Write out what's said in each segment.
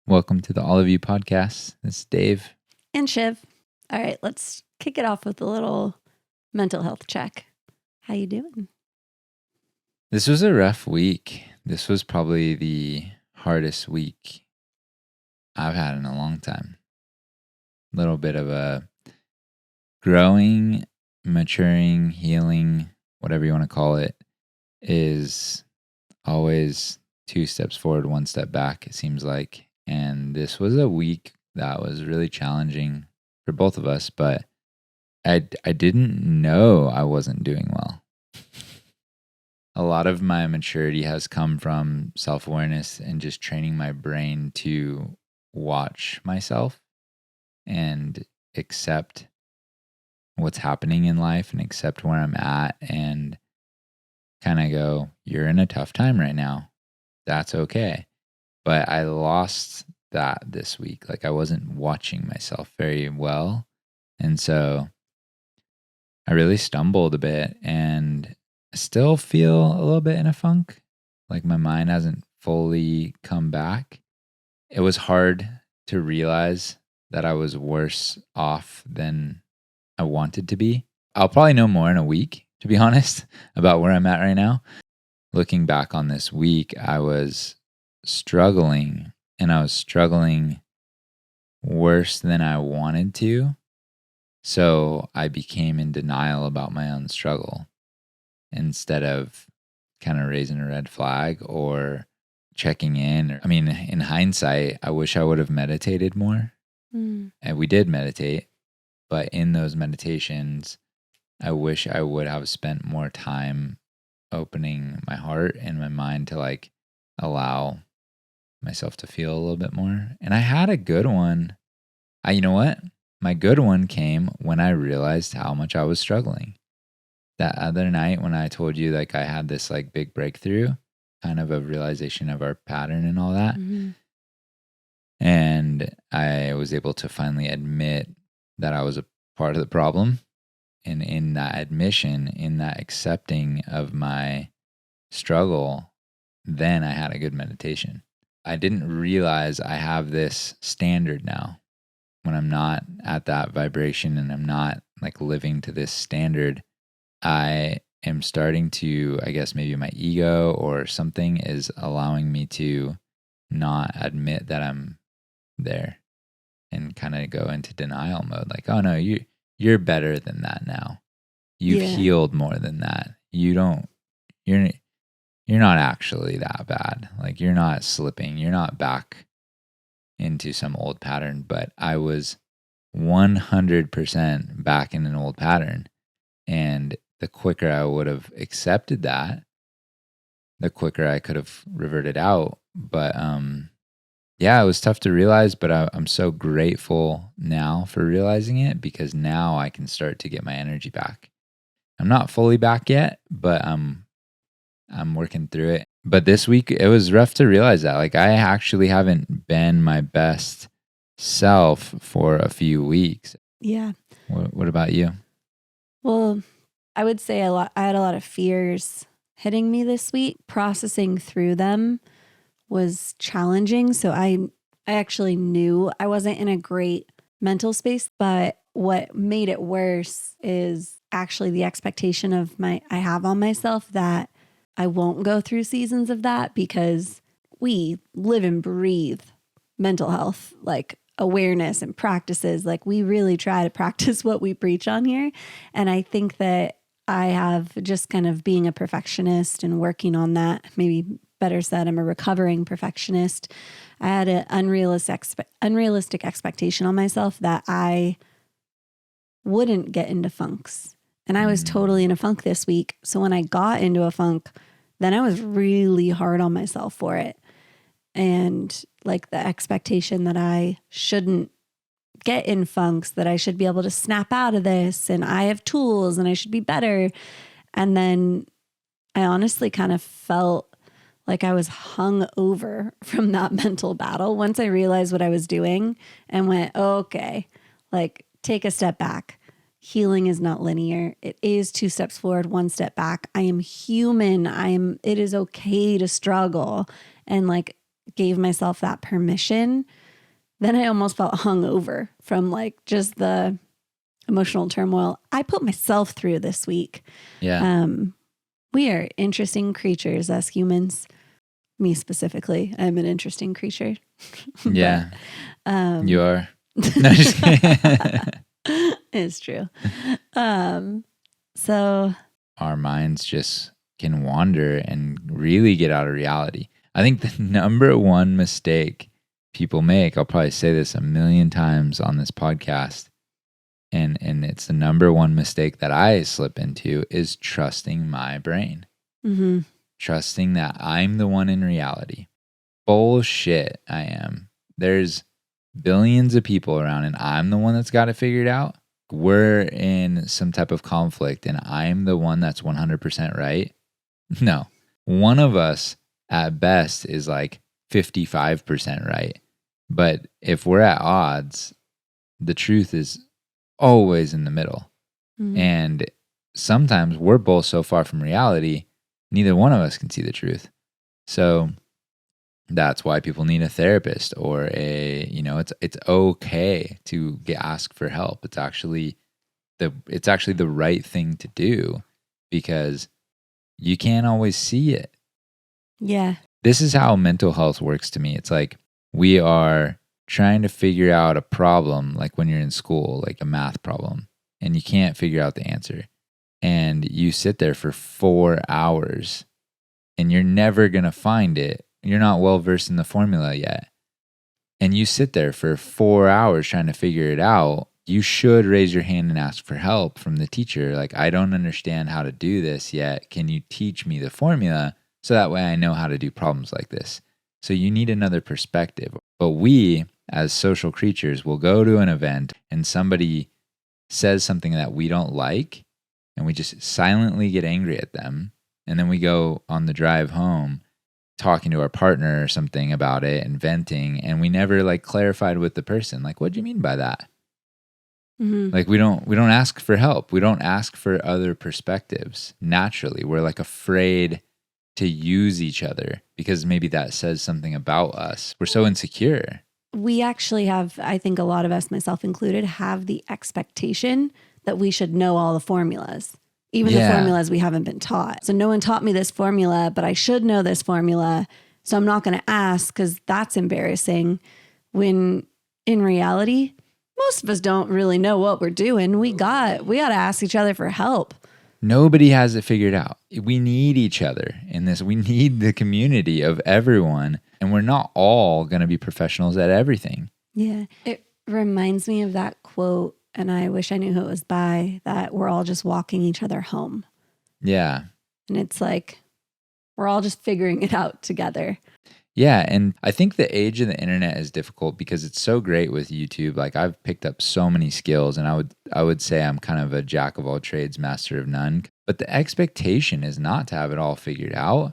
Welcome to the All of You podcast. This is Dave. And Shiv. All right, let's kick it off with a little mental health check. How you doing? This was a rough week. This was probably the hardest week I've had in a long time. A little bit of a growing, maturing, healing, whatever you want to call it, is always 2 steps forward, 1 step back, it seems like. And this was a week that was really challenging for both of us, but I didn't know I wasn't doing well. A lot of my maturity has come from self-awareness and just training my brain to watch myself and accept what's happening in life and accept where I'm at and kind of go, you're in a tough time right now. That's okay. But I lost that this week. Like I wasn't watching myself very well. And so I really stumbled a bit and I still feel a little bit in a funk. Like my mind hasn't fully come back. It was hard to realize that I was worse off than I wanted to be. I'll probably know more in a week, to be honest, about where I'm at right now. Looking back on this week, I was struggling, and I was struggling worse than I wanted to. So I became in denial about my own struggle instead of kind of raising a red flag or checking in. I mean, in hindsight, I wish I would have meditated more. And we did meditate, but in those meditations, I wish I would have spent more time opening my heart and my mind to like allow myself to feel a little bit more. And I had a good one. You know what? My good one came when I realized how much I was struggling. That other night when I told you like I had this like big breakthrough, kind of a realization of our pattern and all that. Mm-hmm. And I was able to finally admit that I was a part of the problem. And in that admission, in that accepting of my struggle, then I had a good meditation. I didn't realize I have this standard now. When I'm not at that vibration and I'm not like living to this standard, I am starting to, I guess maybe my ego or something is allowing me to not admit that I'm there and kind of go into denial mode. Like, oh no, you're better than that now. You've healed more than that. You're not actually that bad. Like you're not slipping. You're not back into some old pattern, but I was 100% back in an old pattern. And the quicker I would have accepted that, the quicker I could have reverted out. But yeah, it was tough to realize, but I'm so grateful now for realizing it because now I can start to get my energy back. I'm not fully back yet, but I'm working through it. But this week, it was rough to realize that. Like, I actually haven't been my best self for a few weeks. Yeah. What about you? Well, I would say I had a lot of fears hitting me this week. Processing through them was challenging. So I actually knew I wasn't in a great mental space, but what made it worse is actually the expectation I have on myself that I won't go through seasons of that because we live and breathe mental health, like awareness and practices. Like we really try to practice what we preach on here. And I think that I have just kind of being a perfectionist and working on that, maybe better said, I'm a recovering perfectionist. I had an unrealistic expectation on myself that I wouldn't get into funks. And I was totally in a funk this week. So when I got into a funk, then I was really hard on myself for it. And like the expectation that I shouldn't get in funks, that I should be able to snap out of this and I have tools and I should be better. And then I honestly kind of felt like I was hung over from that mental battle once I realized what I was doing and went, oh, okay, like take a step back. Healing is not linear. It is 2 steps forward, 1 step back. I am human. It is okay to struggle. And like gave myself that permission, then I almost felt hungover from like just the emotional turmoil I put myself through this week. Yeah. We are interesting creatures as humans. Me specifically, I'm an interesting creature. Yeah. But, You are. No, just kidding. it's true. So our minds just can wander and really get out of reality. I think the number one mistake people make, I'll probably say this a million times on this podcast, and it's the number one mistake that I slip into, is trusting my brain. mm-hmm. Trusting that I'm the one in reality. Bullshit, I am. There's billions of people around and I'm the one that's got it figured out. We're in some type of conflict and I'm the one that's 100% right. No, one of us at best is like 55% right. But if we're at odds, the truth is always in the middle. Mm-hmm. And sometimes we're both so far from reality, neither one of us can see the truth. So that's why people need a therapist or it's okay to get asked for help. It's actually the right thing to do because you can't always see it. Yeah. This is how mental health works to me. It's like we are trying to figure out a problem, like when you're in school, like a math problem, and you can't figure out the answer. And you sit there for 4 hours and you're never going to find it. You're not well versed in the formula yet. And you sit there for 4 hours trying to figure it out. You should raise your hand and ask for help from the teacher. Like, I don't understand how to do this yet. Can you teach me the formula so that way I know how to do problems like this? So you need another perspective. But we, as social creatures, will go to an event and somebody says something that we don't like, and we just silently get angry at them. And then we go on the drive home talking to our partner or something about it and venting, and we never like clarified with the person, like, what do you mean by that? Mm-hmm. Like we don't ask for help. We don't ask for other perspectives. Naturally, we're like afraid to use each other because maybe that says something about us. We're so insecure. We actually have, I think a lot of us, myself included, have the expectation that we should know all the formulas, even the formulas we haven't been taught. So no one taught me this formula, but I should know this formula. So I'm not going to ask because that's embarrassing. When in reality, most of us don't really know what we're doing. We got to ask each other for help. Nobody has it figured out. We need each other in this. We need the community of everyone. And we're not all going to be professionals at everything. Yeah. It reminds me of that quote, and I wish I knew who it was by, that we're all just walking each other home. Yeah. And it's like, we're all just figuring it out together. Yeah, and I think the age of the internet is difficult because it's so great with YouTube. Like I've picked up so many skills, and I would say I'm kind of a jack of all trades, master of none. But the expectation is not to have it all figured out.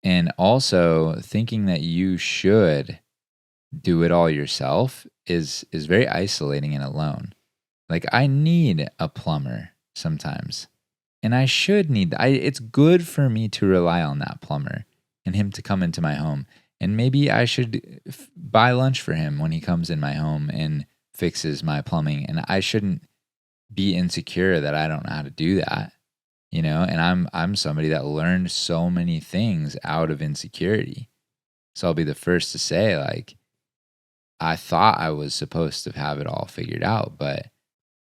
And also thinking that you should do it all yourself is very isolating and alone. Like I need a plumber sometimes. And I should need it's good for me to rely on that plumber and him to come into my home. And maybe I should buy lunch for him when he comes in my home and fixes my plumbing. And I shouldn't be insecure that I don't know how to do that, you know? And I'm somebody that learned so many things out of insecurity. So I'll be the first to say, like, I thought I was supposed to have it all figured out, but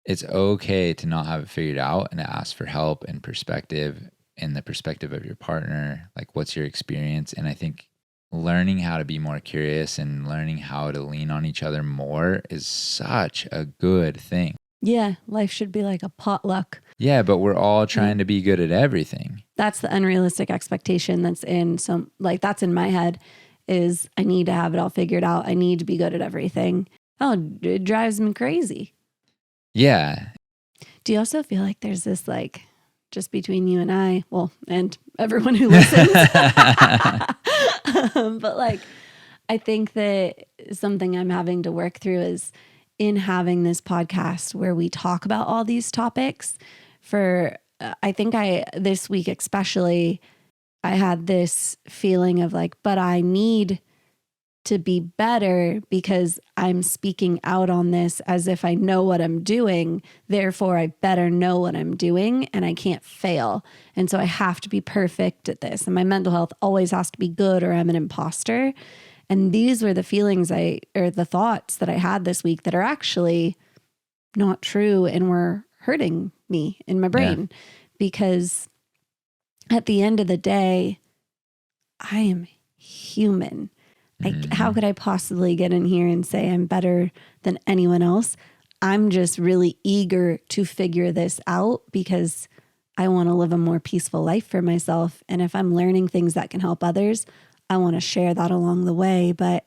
it's okay to not have it figured out and to ask for help and perspective and the perspective of your partner. Like, what's your experience? And I think learning how to be more curious and learning how to lean on each other more is such a good thing. Yeah, life should be like a potluck. Yeah, but we're all trying to be good at everything. That's the unrealistic expectation that's in that's in my head, is I need to have it all figured out. I need to be good at everything. Oh, it drives me crazy. Yeah. Do you also feel like there's this, like, just between you and I, well, and everyone who listens, but like, I think that something I'm having to work through is in having this podcast where we talk about all these topics. I think this week especially, I had this feeling of like, but I need to be better because I'm speaking out on this as if I know what I'm doing. Therefore, I better know what I'm doing and I can't fail. And so I have to be perfect at this. And my mental health always has to be good or I'm an imposter. And these were the feelings or the thoughts that I had this week that are actually not true and were hurting me in my brain. Because at the end of the day, I am human. How could I possibly get in here and say I'm better than anyone else? I'm just really eager to figure this out because I want to live a more peaceful life for myself. And if I'm learning things that can help others, I want to share that along the way. But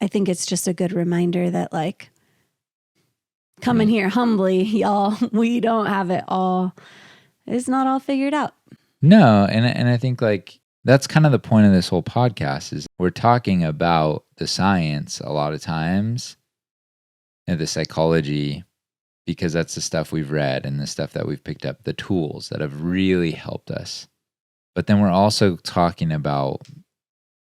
I think it's just a good reminder that like, come in here humbly, y'all. We don't have it all. It's not all figured out. No, and I think like that's kind of the point of this whole podcast is we're talking about the science a lot of times and the psychology because that's the stuff we've read and the stuff that we've picked up, the tools that have really helped us. But then we're also talking about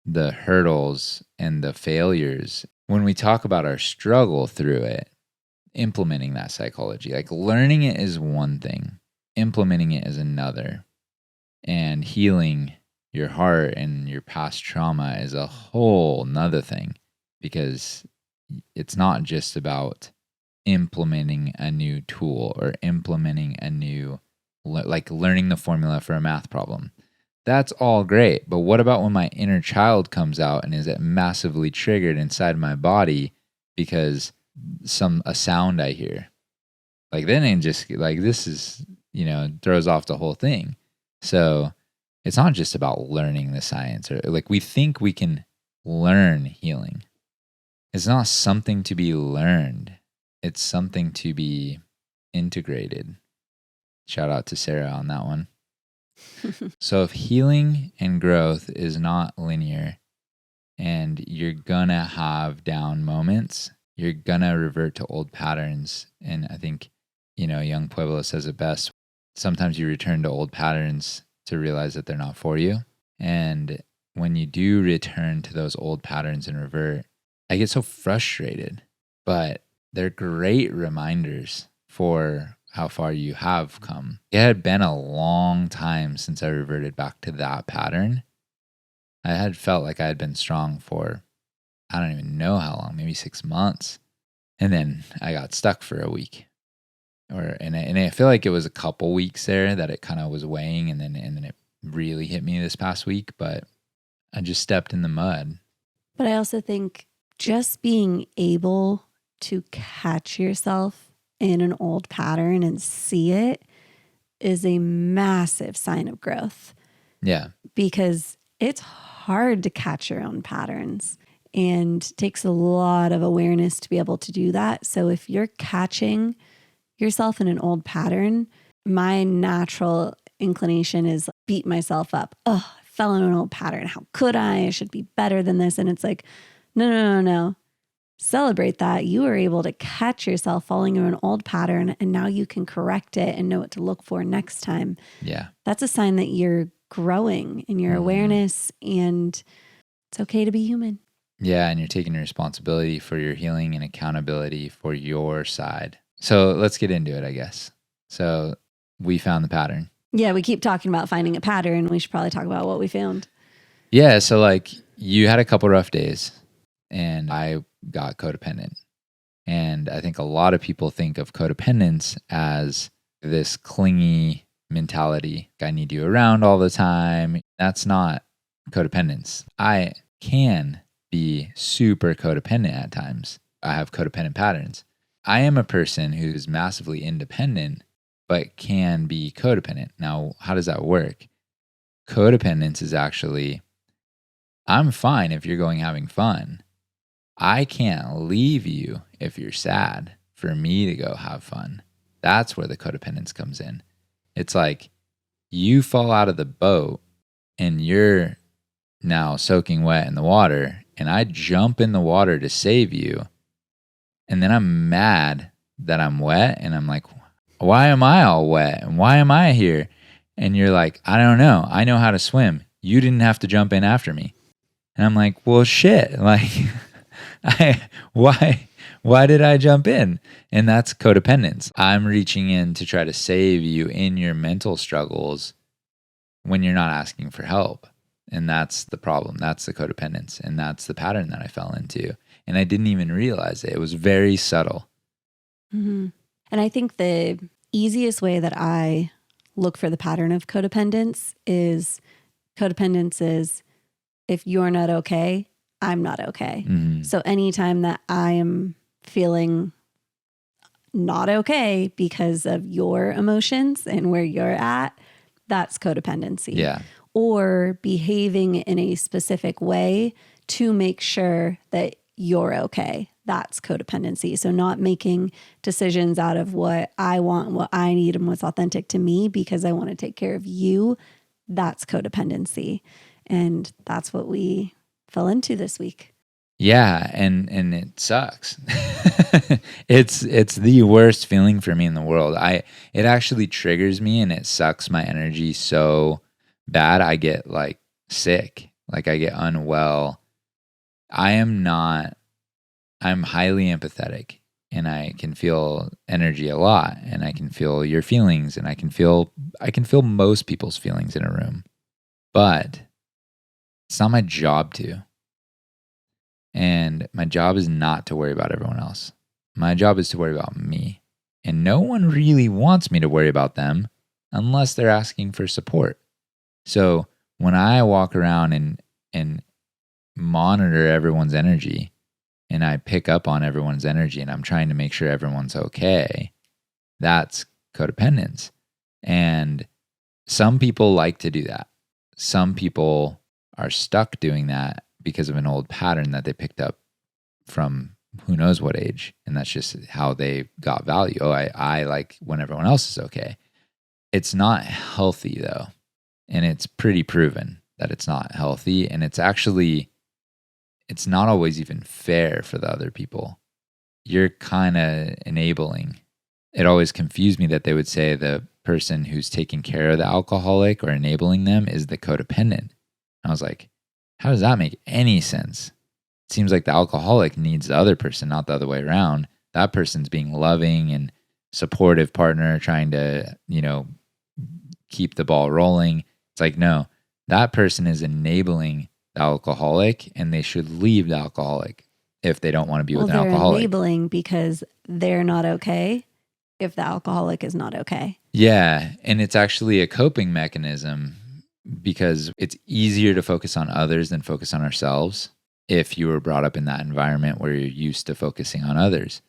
the hurdles and the failures. When we talk about our struggle through it, implementing that psychology, like learning it is one thing, implementing it is another, and healing your heart and your past trauma is a whole nother thing because it's not just about implementing a new tool or implementing a new, like learning the formula for a math problem. That's all great. But what about when my inner child comes out and is it massively triggered inside my body because a sound I hear? Like then it just like this is, throws off the whole thing. So it's not just about learning the science or like we think we can learn healing. It's not something to be learned. It's something to be integrated. Shout out to Sarah on that one. So if healing and growth is not linear and you're gonna have down moments, you're gonna revert to old patterns. And I think, Young Pueblo says it best. Sometimes you return to old patterns to realize that they're not for you. And when you do return to those old patterns and revert, I get so frustrated, but they're great reminders for how far you have come. It had been a long time since I reverted back to that pattern. I had felt like I had been strong for, I don't even know how long, maybe 6 months. And then I got stuck for a week. And I feel like it was a couple weeks there that it kind of was weighing and then it really hit me this past week, but I just stepped in the mud. But I also think just being able to catch yourself in an old pattern and see it is a massive sign of growth. Yeah. Because it's hard to catch your own patterns and takes a lot of awareness to be able to do that. So if you're catching yourself in an old pattern, my natural inclination is beat myself up. Oh, I fell in an old pattern. How could I? I should be better than this. And it's like, no. Celebrate that. You were able to catch yourself falling in an old pattern and now you can correct it and know what to look for next time. Yeah. That's a sign that you're growing in your awareness and it's okay to be human. Yeah. And you're taking responsibility for your healing and accountability for your side. So let's get into it, I guess. So we found the pattern. Yeah, we keep talking about finding a pattern. We should probably talk about what we found. Yeah, so like you had a couple rough days and I got codependent. And I think a lot of people think of codependence as this clingy mentality. I need you around all the time. That's not codependence. I can be super codependent at times. I have codependent patterns. I am a person who's massively independent, but can be codependent. Now, how does that work? Codependence is actually, I'm fine if you're going having fun. I can't leave you if you're sad for me to go have fun. That's where the codependence comes in. It's like you fall out of the boat and you're now soaking wet in the water and I jump in the water to save you. And then I'm mad that I'm wet and I'm like, why am I all wet? And why am I here? And you're like, I don't know. I know how to swim. You didn't have to jump in after me. And I'm like, well, shit. Like, why did I jump in? And that's codependence. I'm reaching in to try to save you in your mental struggles when you're not asking for help. And that's the problem. That's the codependence. And that's the pattern that I fell into. And I didn't even realize it. It was very subtle. Mm-hmm. And I think the easiest way that I look for the pattern of codependence is if you're not okay, I'm not okay. Mm-hmm. So anytime that I am feeling not okay because of your emotions and where you're at, that's codependency. Yeah. Or behaving in a specific way to make sure that you're okay. That's codependency. So not making decisions out of what I want, what I need, and what's authentic to me because I want to take care of you. That's codependency. And that's what we fell into this week. Yeah, and it sucks. It's the worst feeling for me in the world. It actually triggers me and it sucks my energy so bad I get like sick. Like I get unwell. I'm highly empathetic and I can feel energy a lot and I can feel your feelings and I can feel most people's feelings in a room. But it's not my job to. And my job is not to worry about everyone else. My job is to worry about me. And no one really wants me to worry about them unless they're asking for support. So when I walk around and monitor everyone's energy and I pick up on everyone's energy and I'm trying to make sure everyone's okay, that's codependence. And some people like to do that. Some people are stuck doing that because of an old pattern that they picked up from who knows what age. And that's just how they got value. Oh, I like when everyone else is okay. It's not healthy though. And it's pretty proven that it's not healthy. And it's not always even fair for the other people. You're kind of enabling. It always confused me that they would say the person who's taking care of the alcoholic or enabling them is the codependent. I was like, how does that make any sense? It seems like the alcoholic needs the other person, not the other way around. That person's being loving and supportive partner, trying to, keep the ball rolling. It's like, no, that person is enabling the alcoholic and they should leave the alcoholic if they don't want to be with an alcoholic. They're enabling because they're not okay if the alcoholic is not okay. Yeah. And it's actually a coping mechanism because it's easier to focus on others than focus on ourselves if you were brought up in that environment where you're used to focusing on others.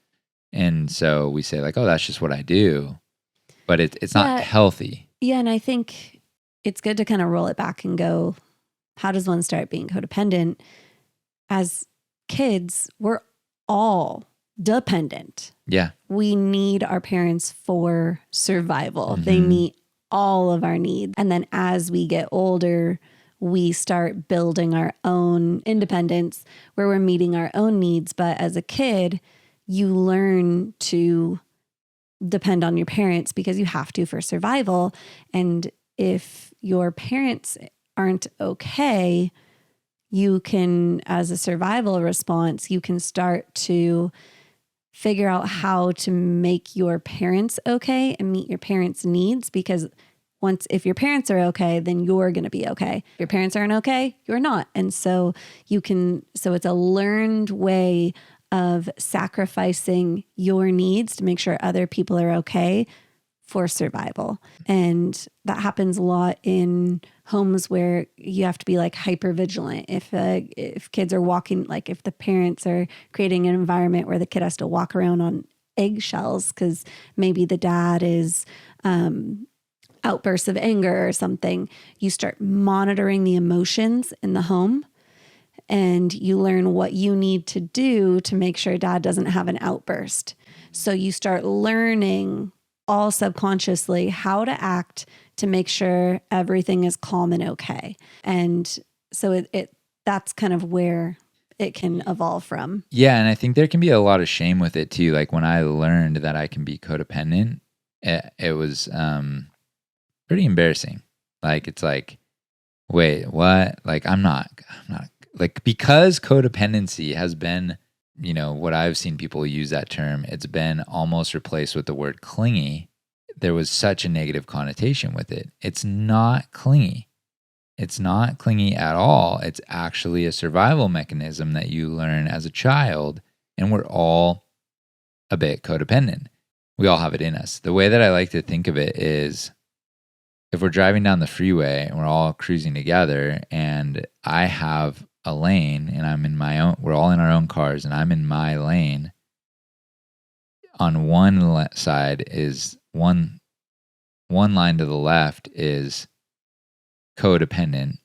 And so we say like, oh, that's just what I do. But it's not healthy. Yeah. And I think it's good to kind of roll it back and go, how does one start being codependent? As kids, we're all dependent. Yeah. We need our parents for survival. Mm-hmm. They meet all of our needs. And then as we get older, we start building our own independence where we're meeting our own needs. But as a kid, you learn to depend on your parents because you have to for survival. And if your parents aren't okay, you can, as a survival response, you can start to figure out how to make your parents okay and meet your parents' needs, because if your parents are okay, then you're going to be okay. If your parents aren't okay, you're not. And so it's a learned way of sacrificing your needs to make sure other people are okay for survival. And that happens a lot in homes where you have to be like hyper vigilant. If kids are walking, like if the parents are creating an environment where the kid has to walk around on eggshells because maybe the dad is outbursts of anger or something, you start monitoring the emotions in the home and you learn what you need to do to make sure dad doesn't have an outburst. So you start learning all subconsciously how to act to make sure everything is calm and okay. And so that's kind of where it can evolve from. Yeah. And I think there can be a lot of shame with it too. Like when I learned that I can be codependent, it was pretty embarrassing. Like, it's like, wait, what? Like, I'm not like, because codependency has been, what I've seen people use that term, it's been almost replaced with the word clingy. There was such a negative connotation with it. It's not clingy. It's not clingy at all. It's actually a survival mechanism that you learn as a child, and we're all a bit codependent. We all have it in us. The way that I like to think of it is, if we're driving down the freeway and we're all cruising together and I have a lane and I'm in my own, we're all in our own cars and I'm in my lane, on one side is one line to the left is codependent,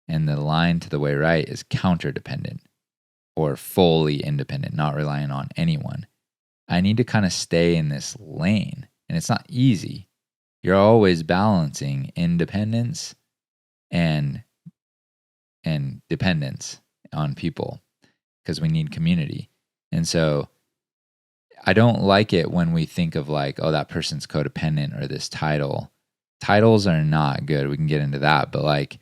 and the line to the way right is counterdependent, or fully independent, not relying on anyone. I need to kind of stay in this lane, and it's not easy. You're always balancing independence and dependence on people, because we need community. And so I don't like it when we think of like, oh, that person's codependent, or this title. Titles are not good. We can get into that. But like,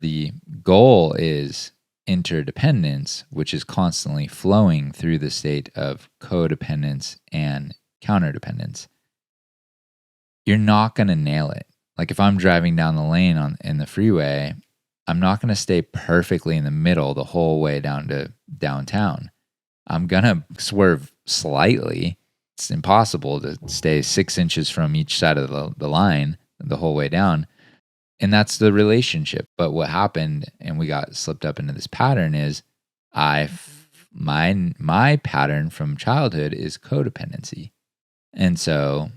the goal is interdependence, which is constantly flowing through the state of codependence and counterdependence. You're not going to nail it. Like, if I'm driving down the lane in the freeway, I'm not going to stay perfectly in the middle the whole way down to downtown. I'm going to swerve slightly. It's impossible to stay 6 inches from each side of the line the whole way down. And that's the relationship. But what happened, and we got slipped up into this pattern, is my pattern from childhood is codependency. And so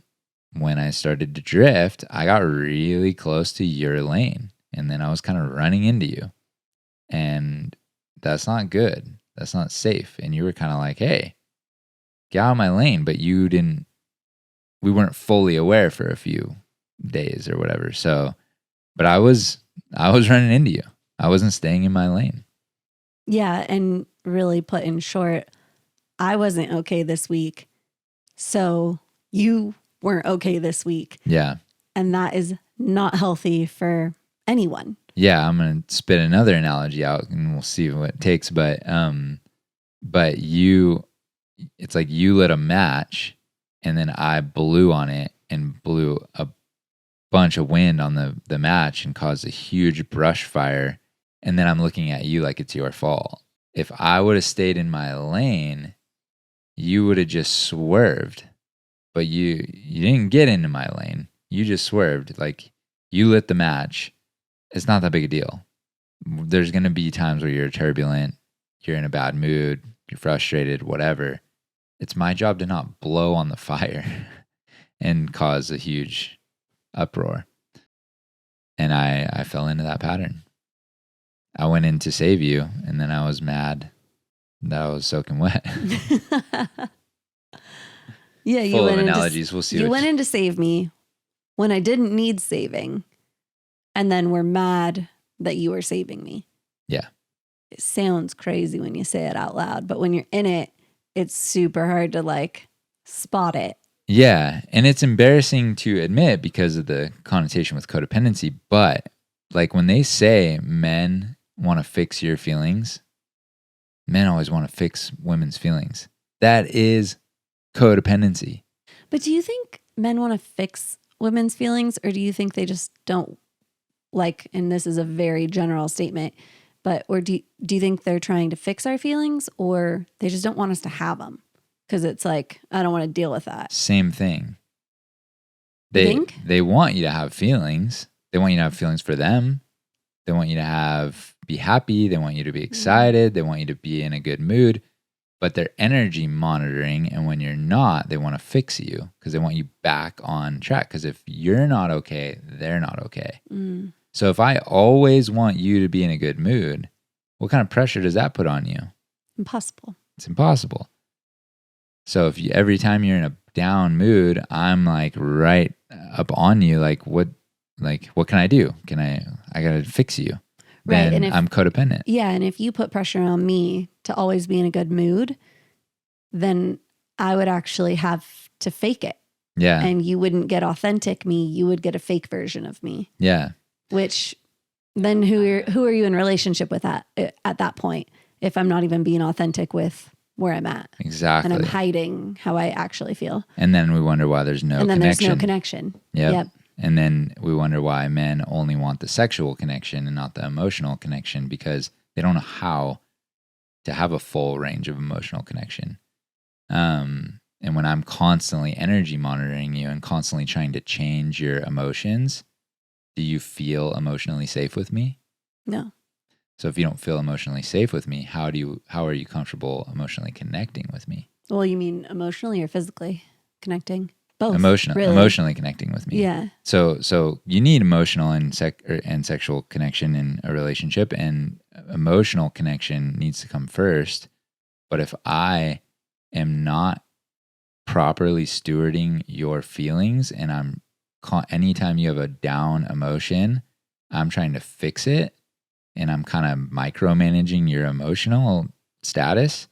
when I started to drift, I got really close to your lane, and then I was kind of running into you. And that's not good. That's not safe. And you were kind of like, hey, get out of my lane. But we weren't fully aware for a few days or whatever. So, but I was running into you. I wasn't staying in my lane. Yeah. And really put in short, I wasn't okay this week. So you weren't okay this week. Yeah. And that is not healthy for anyone. Yeah. I'm going to spit another analogy out and we'll see what it takes. But it's like you lit a match and then I blew on it and blew a bunch of wind on the match and caused a huge brush fire. And then I'm looking at you like it's your fault. If I would have stayed in my lane, you would have just swerved. But you didn't get into my lane. You just swerved. Like, you lit the match. It's not that big a deal. There's going to be times where you're turbulent, you're in a bad mood, you're frustrated, whatever. It's my job to not blow on the fire and cause a huge uproar. And I fell into that pattern. I went in to save you, and then I was mad that I was soaking wet. Yeah, you Full went of analogies. We'll see. You went in to save me when I didn't need saving, and then were mad that you were saving me. Yeah. It sounds crazy when you say it out loud, but when you're in it, it's super hard to like spot it. Yeah, and it's embarrassing to admit because of the connotation with codependency, but like, when they say men want to fix your feelings, men always want to fix women's feelings. That is codependency. But do you think men want to fix women's feelings, or do you think they just don't like, and this is a very general statement, but or do you think they're trying to fix our feelings, or they just don't want us to have them? Because it's like, I don't want to deal with that. Same thing. They want you to have feelings. They want you to have feelings for them. They want you to be happy. They want you to be excited. They want you to be in a good mood. But they're energy monitoring. And when you're not, they want to fix you because they want you back on track. Because if you're not okay, they're not okay. Mm. So if I always want you to be in a good mood, what kind of pressure does that put on you? Impossible. It's impossible. So if every time you're in a down mood, I'm like right up on you, like what can I do? I gotta fix you. Right. Then I'm codependent. Yeah. And if you put pressure on me to always be in a good mood, then I would actually have to fake it. Yeah. And you wouldn't get authentic me. You would get a fake version of me. Yeah. Which then who are you in relationship with at that point? If I'm not even being authentic with where I'm at. Exactly. And I'm hiding how I actually feel. And then we wonder why there's no connection. And then there's no connection. Yep. And then we wonder why men only want the sexual connection and not the emotional connection, because they don't know how to have a full range of emotional connection. And when I'm constantly energy monitoring you and constantly trying to change your emotions, do you feel emotionally safe with me? No. So if you don't feel emotionally safe with me, how are you comfortable emotionally connecting with me? Well, you mean emotionally or physically connecting? Both. Emotionally connecting with me. Yeah. So you need emotional and sexual connection in a relationship, and emotional connection needs to come first. But if I am not properly stewarding your feelings, and anytime you have a down emotion, I'm trying to fix it, and I'm kind of micromanaging your emotional status,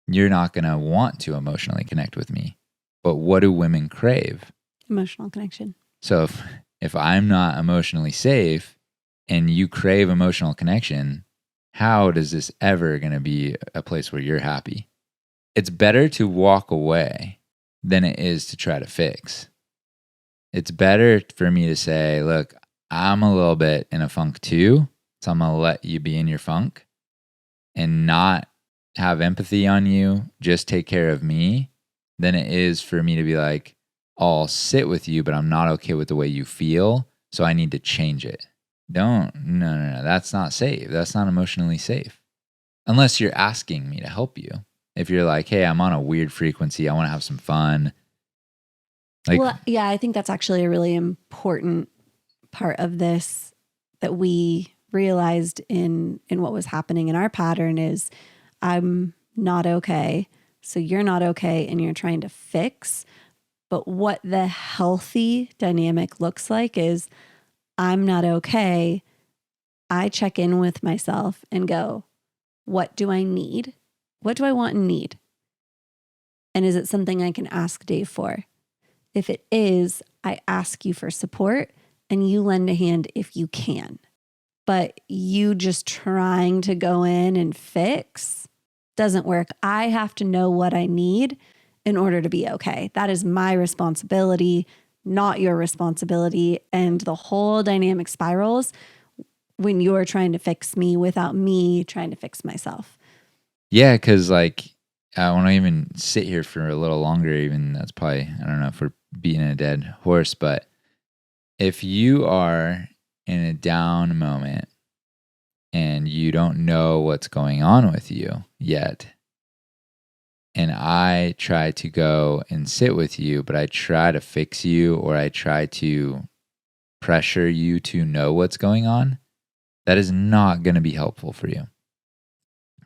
you're not going to want to emotionally connect with me. But what do women crave? Emotional connection. So if I'm not emotionally safe and you crave emotional connection, how does this ever going to be a place where you're happy? It's better to walk away than it is to try to fix. It's better for me to say, look, I'm a little bit in a funk too, so I'm going to let you be in your funk and not have empathy on you, just take care of me, than it is for me to be like, I'll sit with you, but I'm not okay with the way you feel, so I need to change it. No, that's not safe. That's not emotionally safe. Unless you're asking me to help you. If you're like, hey, I'm on a weird frequency, I want to have some fun. Well, yeah, I think that's actually a really important part of this that we realized in what was happening in our pattern is I'm not okay. So you're not okay and you're trying to fix. But what the healthy dynamic looks like is I'm not okay. I check in with myself and go, what do I need? What do I want and need? And is it something I can ask Dave for? If it is, I ask you for support and you lend a hand if you can. But you just trying to go in and fix doesn't work. I have to know what I need in order to be okay. That is my responsibility, not your responsibility. And the whole dynamic spirals when you're trying to fix me without me trying to fix myself. Yeah, because like I want to even sit here for a little longer. Even that's probably, I don't know if we're beating a dead horse, but if you are in a down moment and you don't know what's going on with you yet, and I try to go and sit with you, but I try to fix you or I try to pressure you to know what's going on, that is not going to be helpful for you.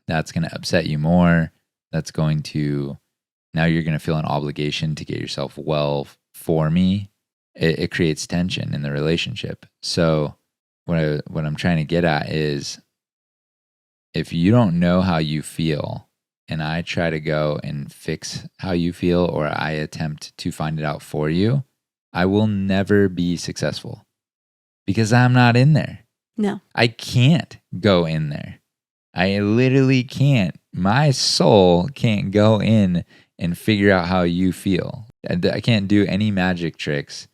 That's going to upset you more. That's going to, now you're going to feel an obligation to get yourself well for me. It creates tension in the relationship. So what I'm trying to get at is, if you don't know how you feel and I try to go and fix how you feel, or I attempt to find it out for you, I will never be successful because I'm not in there. No. I can't go in there. I literally can't. My soul can't go in and figure out how you feel. I can't do any magic tricks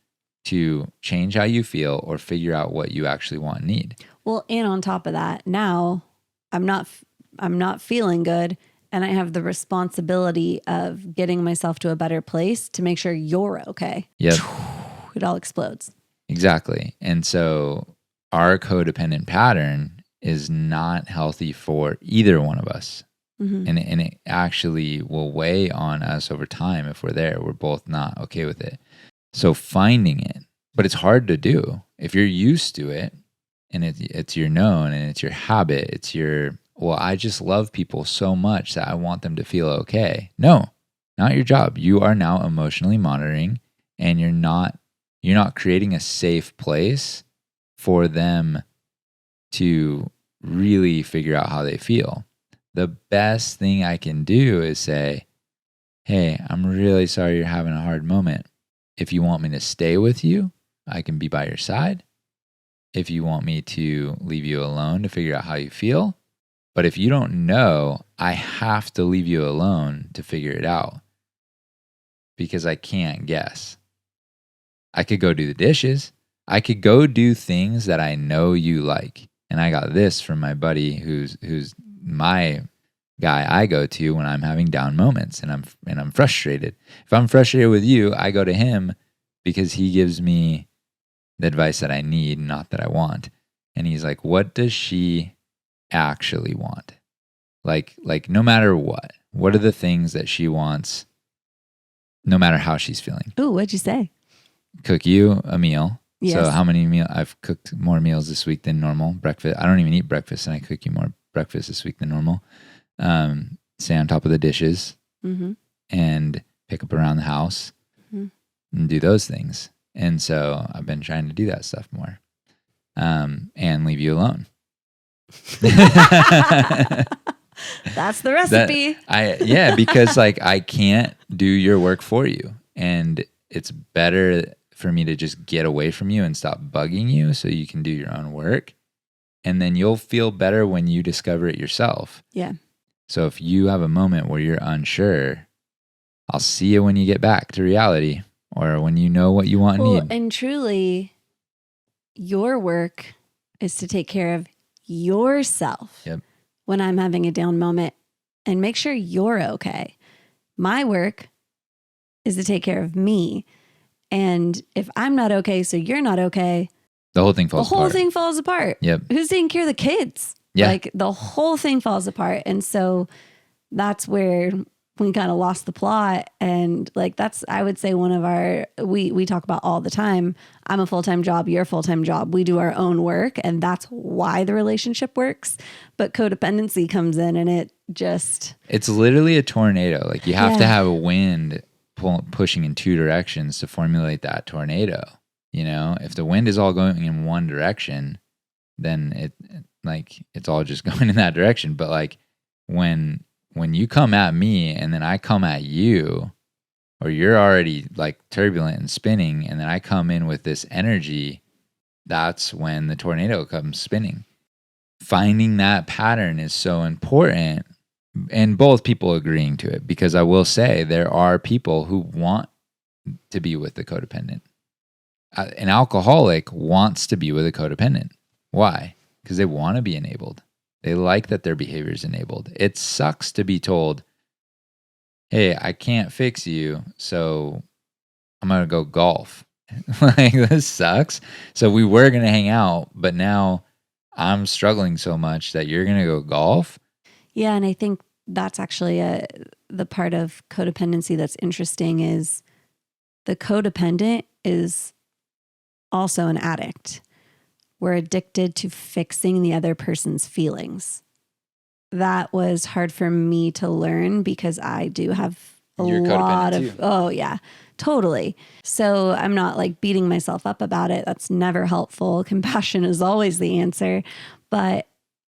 to change how you feel or figure out what you actually want and need. Well, and on top of that, now I'm not feeling good, and I have the responsibility of getting myself to a better place to make sure you're okay. Yep. It all explodes. Exactly. And so our codependent pattern is not healthy for either one of us. Mm-hmm. And it actually will weigh on us over time if we're there. We're both not okay with it. So finding it, but it's hard to do. If you're used to it and it's your known and it's your habit, it's your, well, I just love people so much that I want them to feel okay. No, not your job. You are now emotionally monitoring, and you're not creating a safe place for them to really figure out how they feel. The best thing I can do is say, hey, I'm really sorry you're having a hard moment. If you want me to stay with you, I can be by your side. if you want me to leave you alone to figure out how you feel. But if you don't know, I have to leave you alone to figure it out because I can't guess. I could go do the dishes. I could go do things that I know you like. And I got this from my buddy who's my guy I go to when I'm having down moments and I'm frustrated. If I'm frustrated with you, I go to him because he gives me the advice that I need, not that I want. And he's like, "What does she actually want? Like no matter what are the things that she wants no matter how she's feeling?" Ooh, what'd you say? Cook you a meal. Yes. So how many meals? I've cooked more meals this week than normal. Breakfast. I don't even eat breakfast, and I cook you more breakfast this week than normal. Stay on top of the dishes and pick up around the house and do those things. And so I've been trying to do that stuff more and leave you alone. That's the recipe. Because like I can't do your work for you, and it's better for me to just get away from you and stop bugging you so you can do your own work, and then you'll feel better when you discover it yourself. Yeah. So if you have a moment where you're unsure, I'll see you when you get back to reality or when you know what you want and need. And truly, your work is to take care of yourself. Yep. When I'm having a down moment and make sure you're okay. My work is to take care of me. And if I'm not okay, so you're not okay, the whole thing falls apart. Yep. Who's taking care of the kids? Yeah. Like the whole thing falls apart. And so that's where we kind of lost the plot. And like, that's, I would say one of our, we talk about all the time. I'm a full-time job, you're a full-time job. We do our own work and that's why the relationship works. But codependency comes in and it's literally a tornado. Like you have to have a wind pushing in two directions to formulate that tornado. You know, if the wind is all going in one direction, then it's all just going in that direction. But like when you come at me and then I come at you, or you're already like turbulent and spinning, and then I come in with this energy, that's when the tornado comes spinning. Finding that pattern is so important, and both people agreeing to it, because I will say there are people who want to be with the codependent. An alcoholic wants to be with a codependent. Why? Because they want to be enabled. They like that their behavior is enabled. It sucks to be told, "Hey, I can't fix you, so I'm going to go golf." Like, this sucks. So we were going to hang out, but now I'm struggling so much that you're going to go golf. Yeah, and I think that's actually the part of codependency that's interesting is the codependent is also an addict. We're addicted to fixing the other person's feelings. That was hard for me to learn because I do have You're lot codependent of, too. oh yeah, totally. So I'm not like beating myself up about it. That's never helpful. Compassion is always the answer. But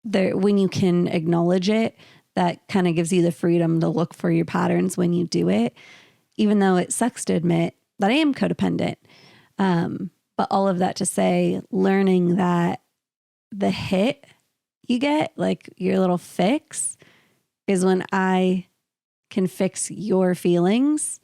when you can acknowledge it, that kind of gives you the freedom to look for your patterns when you do it, even though it sucks to admit that I am codependent. But all of that to say, learning that the hit you get, like your little fix, is when I can fix your feelings.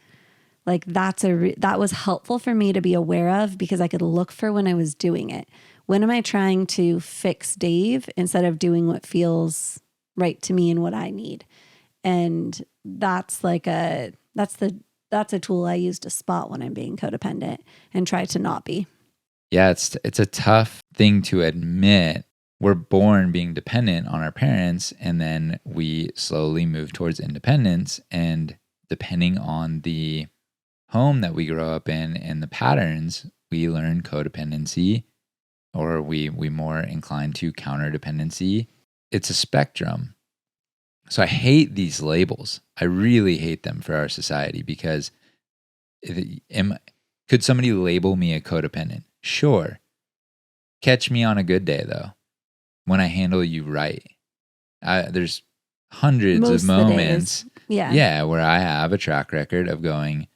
Like that was helpful for me to be aware of because I could look for when I was doing it. When am I trying to fix Dave instead of doing what feels right to me and what I need? And that's a tool I use to spot when I'm being codependent and try to not be. Yeah, it's a tough thing to admit. We're born being dependent on our parents, and then we slowly move towards independence. And depending on the home that we grow up in and the patterns, we learn codependency, or we more inclined to counterdependency. It's a spectrum. So I hate these labels. I really hate them for our society because could somebody label me a codependent? Sure. Catch me on a good day, though, when I handle you right. There's hundreds of moments where I have a track record of going,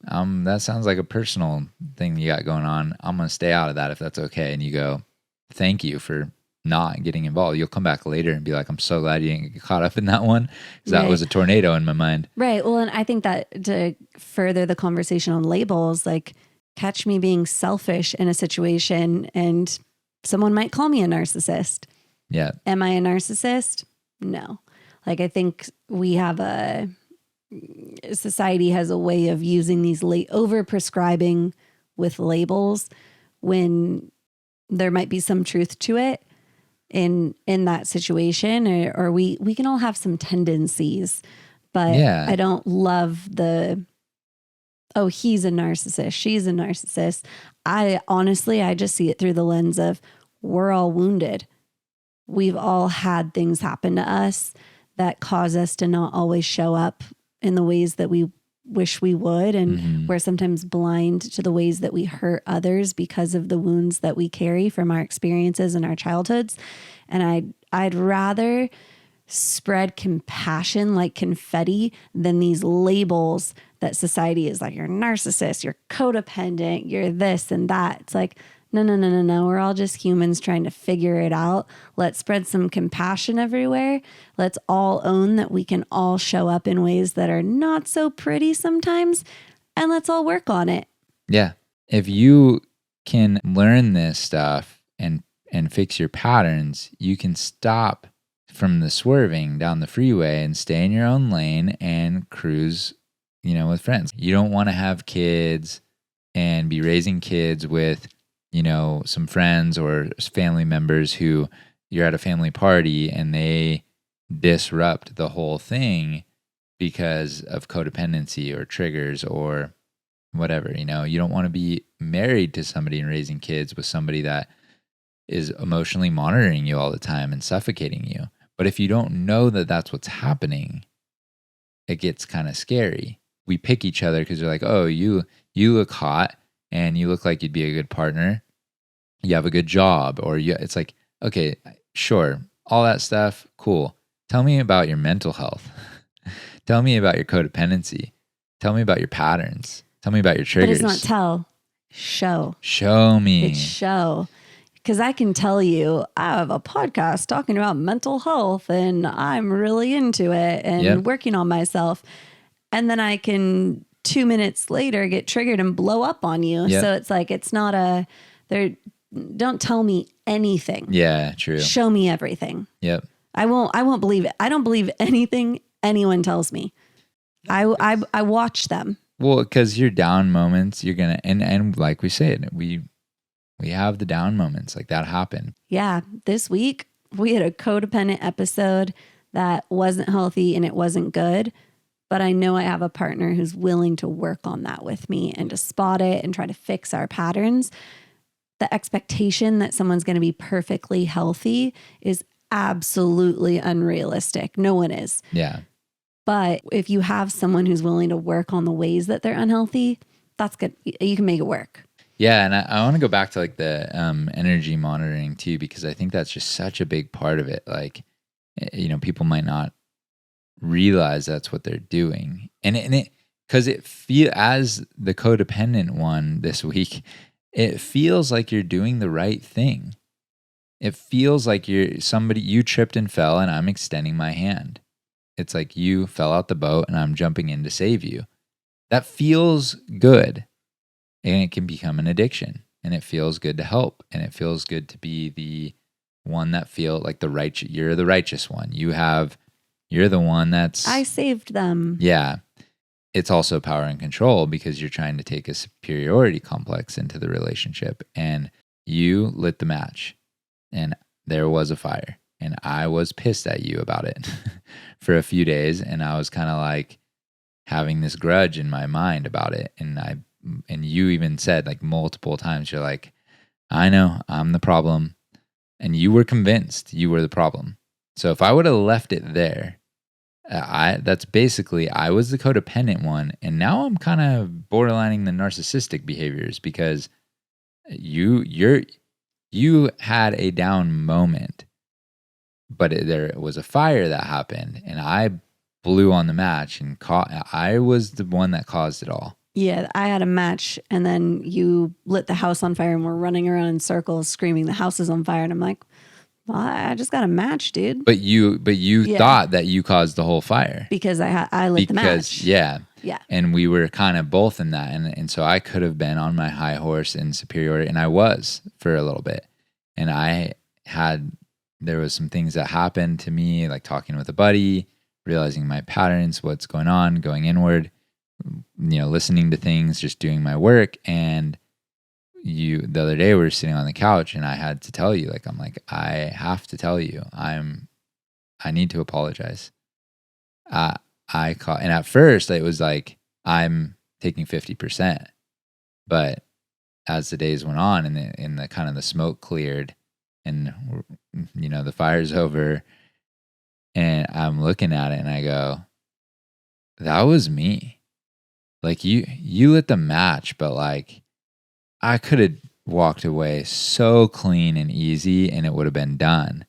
that sounds like a personal thing you got going on. I'm going to stay out of that if that's okay. And you go, thank you for not getting involved. You'll come back later and be like, I'm so glad you didn't get caught up in that one, because that was a tornado in my mind. Right. Well, and I think that to further the conversation on labels, like catch me being selfish in a situation and someone might call me a narcissist. Yeah. Am I a narcissist? No. Like I think society has a way of using these over prescribing with labels when there might be some truth to it in that situation, or we can all have some tendencies, but Yeah. I don't love he's a narcissist, she's a narcissist. I just see it through the lens of we're all wounded. We've all had things happen to us that cause us to not always show up in the ways that we wish we would. And we're sometimes blind to the ways that we hurt others because of the wounds that we carry from our experiences and our childhoods. And I'd rather spread compassion like confetti than these labels that society is like, you're a narcissist, you're codependent, you're this and that. It's like, no. We're all just humans trying to figure it out. Let's spread some compassion everywhere. Let's all own that we can all show up in ways that are not so pretty sometimes. And let's all work on it. Yeah. If you can learn this stuff and fix your patterns, you can stop from the swerving down the freeway and stay in your own lane and cruise, with friends. You don't want to have kids and be raising kids with some friends or family members who you're at a family party and they disrupt the whole thing because of codependency or triggers or whatever. You don't want to be married to somebody and raising kids with somebody that is emotionally monitoring you all the time and suffocating you. But if you don't know that that's what's happening, it gets kind of scary. We pick each other because you're like, oh, you look hot and you look like you'd be a good partner. You have a good job, it's like, okay, sure, all that stuff, cool. Tell me about your mental health. Tell me about your codependency. Tell me about your patterns. Tell me about your triggers. But it's not tell, show. Show me. It's show. Because I can tell you, I have a podcast talking about mental health and I'm really into it and working on myself. And then I can 2 minutes later get triggered and blow up on you. So it's like, it's not don't tell me anything. Yeah, true. Show me everything. Yep. I won't believe it. I don't believe anything anyone tells me. I watch them. Well, because your down moments, you're going to, and like we said, we have the down moments, like that happened. Yeah. This week we had a codependent episode that wasn't healthy and it wasn't good, but I know I have a partner who's willing to work on that with me and to spot it and try to fix our patterns. The expectation that someone's going to be perfectly healthy is absolutely unrealistic. No one is. Yeah. But if you have someone who's willing to work on the ways that they're unhealthy, that's good. You can make it work. Yeah. And I want to go back to like the energy monitoring too, because I think that's just such a big part of it. Like, people might not realize that's what they're doing. And it, because as the codependent one this week, it feels like you're doing the right thing. It feels like you tripped and fell and I'm extending my hand. It's like you fell out the boat and I'm jumping in to save you. That feels good. And it can become an addiction. And it feels good to help. And it feels good to be the one that feel like you're the righteous one. You're the one I saved them. Yeah. It's also power and control because you're trying to take a superiority complex into the relationship, and you lit the match and there was a fire and I was pissed at you about it for a few days. And I was kind of like having this grudge in my mind about it. And you even said like multiple times, you're like, I know I'm the problem. And you were convinced you were the problem. So if I would have left it there, that's basically, I was the codependent one, and now I'm kind of borderlining the narcissistic behaviors because you had a down moment, but there was a fire that happened, and I blew on the match and I was the one that caused it all. Yeah, I had a match and then you lit the house on fire and we're running around in circles screaming the house is on fire. And I'm like, well, I just got a match, dude. But you Yeah. thought that you caused the whole fire. Because I lit the match. Yeah. Yeah. And we were kind of both in that. And so I could have been on my high horse in superiority, and I was for a little bit. And there was some things that happened to me, like talking with a buddy, realizing my patterns, what's going on, going inward, listening to things, just doing my work. And the other day we were sitting on the couch and I had to tell you, like, I'm like, I have to tell you, I need to apologize. And at first it was like, I'm taking 50%, but as the days went on and the kind of the smoke cleared and, the fire's over, and I'm looking at it and I go, that was me. Like you lit the match, but like I could have walked away so clean and easy and it would have been done.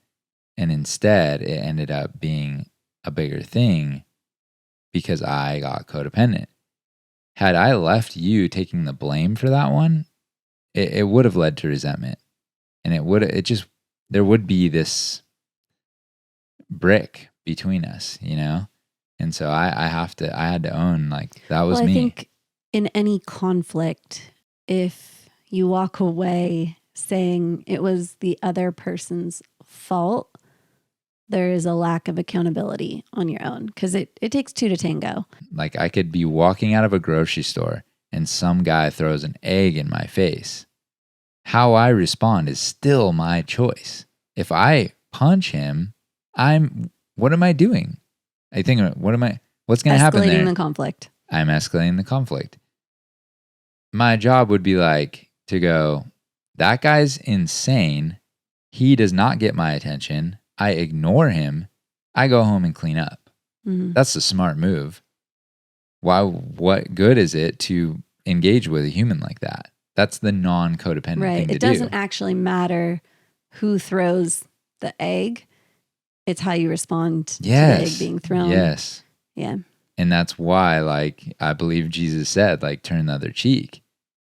And instead it ended up being a bigger thing because I got codependent. Had I left you taking the blame for that one, it would have led to resentment. And there would be this brick between us, And so I had to own, like, that was me. I think in any conflict, if you walk away saying it was the other person's fault, there is a lack of accountability on your own because it takes two to tango. Like, I could be walking out of a grocery store and some guy throws an egg in my face. How I respond is still my choice. If I punch him, what am I doing? I think, what's going to happen there? Escalating the conflict. I'm escalating the conflict. My job would be like to go, that guy's insane. He does not get my attention. I ignore him. I go home and clean up. Mm-hmm. That's the smart move. What good is it to engage with a human like that? That's the non-codependent thing to do. It doesn't actually matter who throws the egg. It's how you respond to the egg being thrown. Yes. Yeah. And that's why, like, I believe Jesus said, like, turn the other cheek.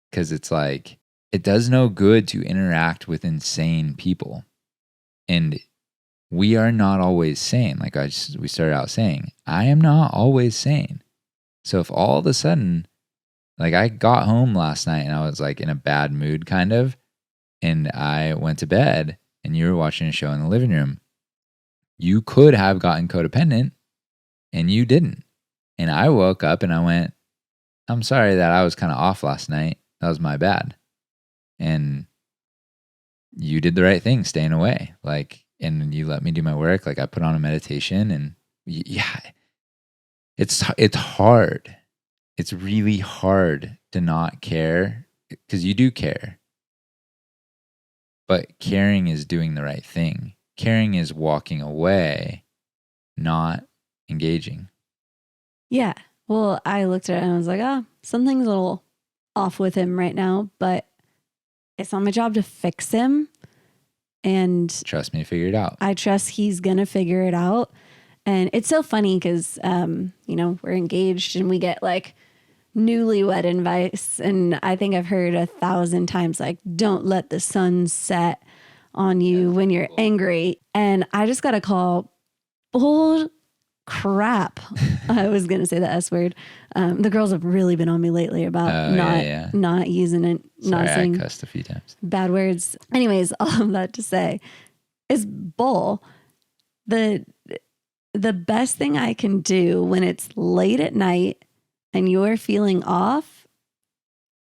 Because it's like, it does no good to interact with insane people. And we are not always sane. Like we started out saying, I am not always sane. So if all of a sudden, like, I got home last night and I was like in a bad mood kind of, and I went to bed and you were watching a show in the living room, you could have gotten codependent and you didn't. And I woke up and I went, I'm sorry that I was kind of off last night. That was my bad. And you did the right thing staying away. Like, and you let me do my work. Like, I put on a meditation and yeah, it's hard. It's really hard to not care because you do care. But caring is doing the right thing. Caring is walking away, not engaging. Yeah. Well, I looked at it and I was like, something's a little off with him right now, but it's not my job to fix him. And trust me to figure it out. I trust he's going to figure it out. And it's so funny because, we're engaged and we get like newlywed advice. And I think I've heard 1,000 times, like, don't let the sun set on you when you're angry. And I just got to call bull crap. I was going to say the S word. The girls have really been on me lately about not using it. Sorry, not saying I cussed a few times. Bad words. Anyways, all of that to say is bull. The best thing I can do when it's late at night and you're feeling off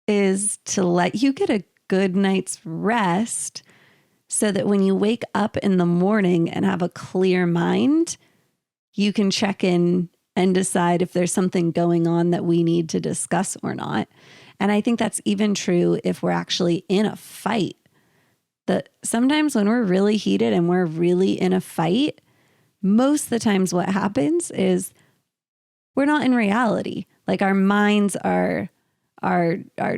is to let you get a good night's rest so that when you wake up in the morning and have a clear mind, you can check in and decide if there's something going on that we need to discuss or not. And I think that's even true if we're actually in a fight. That sometimes when we're really heated and we're really in a fight, most of the times what happens is we're not in reality. Like, our minds are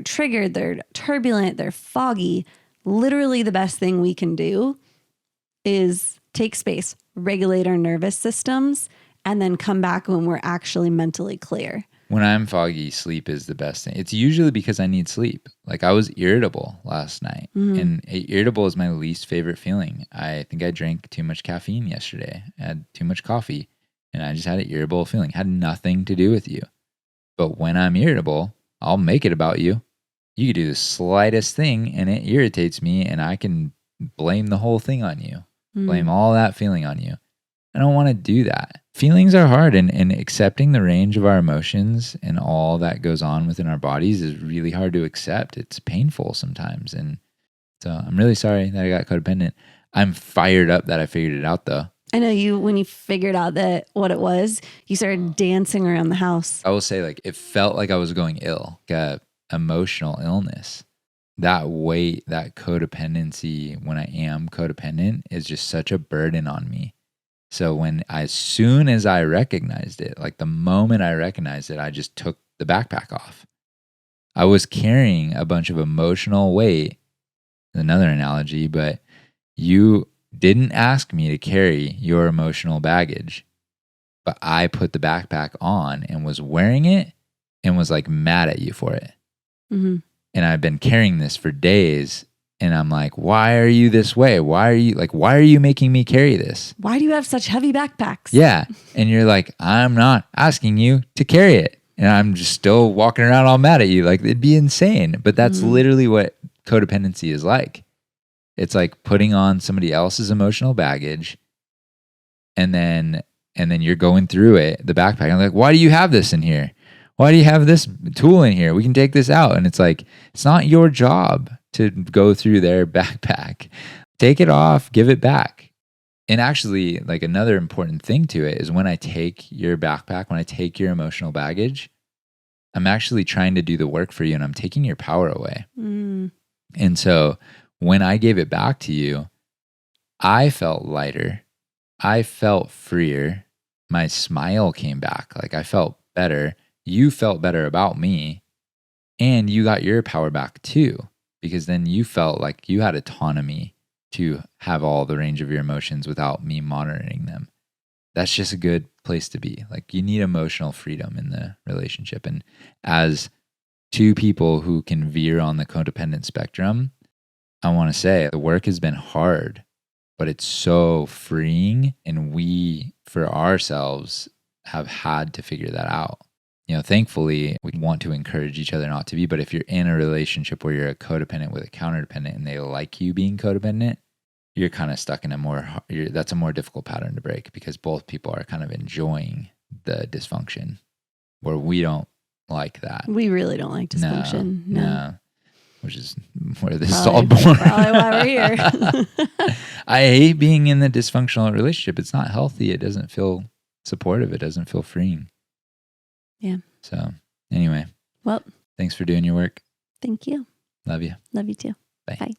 triggered, they're turbulent, they're foggy. Literally the best thing we can do is take space, regulate our nervous systems, and then come back when we're actually mentally clear. When I'm foggy, sleep is the best thing. It's usually because I need sleep. Like I was irritable last night, and irritable is my least favorite feeling. I think I drank too much caffeine yesterday. I had too much coffee, and I just had an irritable feeling. It had nothing to do with you. But when I'm irritable, I'll make it about you. You could do the slightest thing, and it irritates me, and I can blame the whole thing on you. Blame all that feeling on you. I don't want to do that. Feelings are hard, and accepting the range of our emotions and all that goes on within our bodies is really hard to accept. It's painful sometimes. And so I'm really sorry that I got codependent. I'm fired up that I figured it out though. I know when you figured out that what it was, you started dancing around the house. I will say like it felt like I was going ill, like a emotional illness. That weight, that codependency when I am codependent is just such a burden on me. So as soon as I recognized it, like the moment I recognized it, I just took the backpack off. I was carrying a bunch of emotional weight. Another analogy, but you didn't ask me to carry your emotional baggage, but I put the backpack on and was wearing it and was like mad at you for it. And I've been carrying this for days. And I'm like, why are you this way? Why are you making me carry this? Why do you have such heavy backpacks? Yeah. And you're like, I'm not asking you to carry it. And I'm just still walking around all mad at you. Like it'd be insane. But that's literally what codependency is like. It's like putting on somebody else's emotional baggage. And then you're going through it, the backpack. I'm like, why do you have this in here? Why do you have this tool in here? We can take this out. And it's like, it's not your job to go through their backpack. Take it off, give it back. And actually, like another important thing to it is when I take your backpack, when I take your emotional baggage, I'm actually trying to do the work for you and I'm taking your power away. And so when I gave it back to you, I felt lighter. I felt freer. My smile came back. Like I felt better. You felt better about me. And you got your power back too. Because then you felt like you had autonomy to have all the range of your emotions without me monitoring them. That's just a good place to be. Like you need emotional freedom in the relationship. And as two people who can veer on the codependent spectrum, I want to say the work has been hard, but it's so freeing. And we, for ourselves, have had to figure that out. Thankfully, we want to encourage each other not to be, but if you're in a relationship where you're a codependent with a counterdependent and they like you being codependent, you're kind of stuck in that's a more difficult pattern to break because both people are kind of enjoying the dysfunction where we don't like that. We really don't like dysfunction. No. Which is where this is all born. Probably why we're here. I hate being in the dysfunctional relationship. It's not healthy. It doesn't feel supportive. It doesn't feel freeing. Yeah. So anyway, well, thanks for doing your work. Thank you. Love you. Love you too. Bye. Bye.